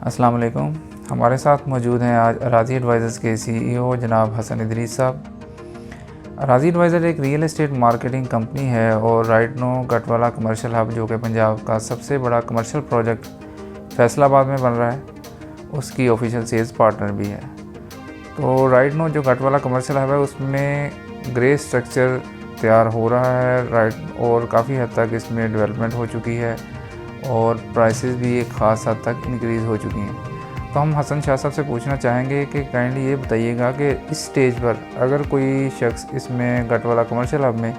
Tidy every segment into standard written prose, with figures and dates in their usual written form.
अस्सलाम वालेकुम। हमारे साथ मौजूद हैं आज अराजी एडवाइज़र्स के CEO जनाब हसन इदरीस साहब। अराजी एडवाइज़र एक रियल एस्टेट मार्केटिंग कंपनी है और राइट नो गटवाला कमर्शियल हब जो कि पंजाब का सबसे बड़ा कमर्शियल प्रोजेक्ट फैसलाबाद में बन रहा है, उसकी ऑफिशियल सेल्स पार्टनर भी है। तो राइट नो जो गटवाला कमर्शियल हब है उसमें ग्रे स्ट्रक्चर तैयार हो रहा है राइट, और काफ़ी हद तक इसमें डेवलपमेंट हो चुकी है और प्राइसेस भी एक ख़ास हद तक इंक्रीज़ हो चुकी हैं। तो हम हसन शाह साहब से पूछना चाहेंगे कि काइंडली ये बताइएगा कि इस स्टेज पर अगर कोई शख्स इसमें गटवाला कमर्शियल हब में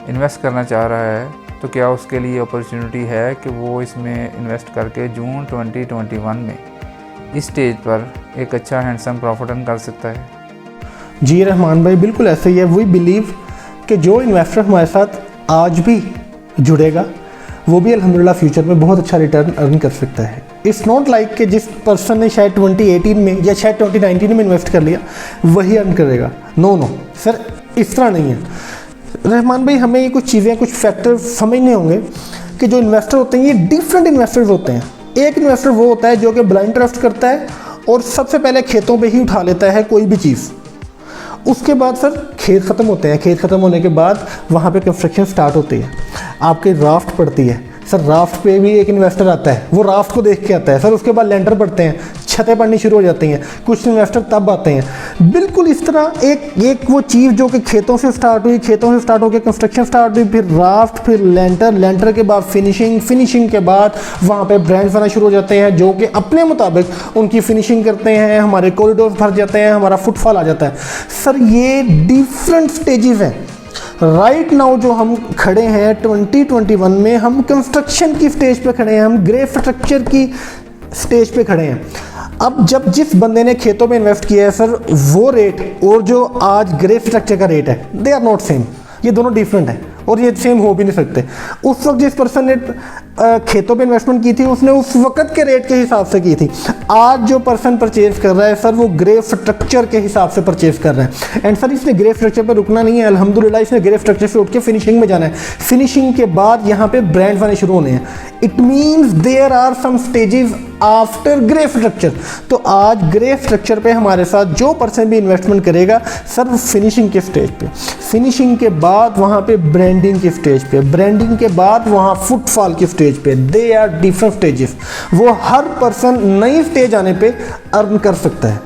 इन्वेस्ट करना चाह रहा है तो क्या उसके लिए अपॉर्चुनिटी है कि वो इसमें इन्वेस्ट करके जून 2021 में इस स्टेज पर एक अच्छा हैंडसम प्रॉफिट अर्न कर सकता है? जी रहमान भाई, बिल्कुल ऐसे ही है। वी बिलीव कि जो इन्वेस्टर हमारे साथ आज भी जुड़ेगा वो भी अल्हम्दुलिल्लाह फ्यूचर में बहुत अच्छा रिटर्न अर्न कर सकता है। इट्स नॉट लाइक कि जिस पर्सन ने शायद 2018 में या शायद 2019 में इन्वेस्ट कर लिया वही अर्न करेगा। नो सर, इस तरह नहीं है रहमान भाई। हमें ये कुछ चीज़ें, कुछ फैक्टर समझने होंगे कि जो इन्वेस्टर होते हैं ये डिफरेंट इन्वेस्टर्स होते हैं। एक इन्वेस्टर वो होता है जो कि ब्लाइंड ट्रस्ट करता है और सबसे पहले खेतों पे ही उठा लेता है कोई भी चीज़। उसके बाद सर खेत ख़त्म होते हैं, खेत ख़त्म होने के बाद वहाँ पे कंस्ट्रक्शन स्टार्ट होती है, आपकी राफ्ट पड़ती है। सर राफ्ट पे भी एक इन्वेस्टर आता है, वो राफ्ट को देख के आता है। सर उसके बाद लेंटर पड़ते हैं, छतें पड़नी शुरू हो जाती हैं, कुछ इन्वेस्टर तब आते हैं। बिल्कुल इस तरह एक वो चीज़ जो कि खेतों से स्टार्ट हुई, खेतों से स्टार्ट होकर कंस्ट्रक्शन स्टार्ट हुई, फिर राफ्ट, फिर लेंटर के बाद फिनिशिंग के बाद वहाँ पे ब्रांड्स आना शुरू हो जाते हैं जो कि अपने मुताबिक उनकी फिनिशिंग करते हैं, हमारे कॉरिडोर भर जाते हैं, हमारा फुटफॉल आ जाता है। सर ये डिफरेंट स्टेजेस हैं। राइट नाउ जो हम खड़े हैं 2021 में, हम कंस्ट्रक्शन की स्टेज पे खड़े हैं, हम ग्रे स्ट्रक्चर की स्टेज पे खड़े हैं। अब जब जिस बंदे ने खेतों में इन्वेस्ट किया है सर, वो रेट और जो आज ग्रे स्ट्रक्चर का रेट है, दे आर नॉट सेम। ये दोनों डिफरेंट है और ये सेम हो भी नहीं सकते। उस वक्त जिस पर्सन ने खेतों पे इन्वेस्टमेंट की थी उसने उस वक्त के रेट के हिसाब से की थी। आज जो पर्सन परचेज कर रहा है सर वो ग्रे स्ट्रक्चर के हिसाब से परचेज कर रहा है। एंड सर इसने ग्रे स्ट्रक्चर पे रुकना नहीं है, अल्हम्दुलिल्लाह इसने ग्रे स्ट्रक्चर से उठ के फिनिशिंग में जाना है। फिनिशिंग के बाद यहाँ पे ब्रांड्स आने शुरू होने हैं। It means there are some stages after grey structure. तो आज ग्रे स्ट्रक्चर पे हमारे साथ जो पर्सन भी इन्वेस्टमेंट करेगा सर फिनिशिंग के स्टेज पे, फिनिशिंग के बाद वहाँ पे ब्रांडिंग की स्टेज पे, ब्रांडिंग के बाद वहाँ फुटफॉल की स्टेज पे, दे आर डिफरेंट स्टेजेस। वो हर पर्सन नई स्टेज आने पे अर्न कर सकता है।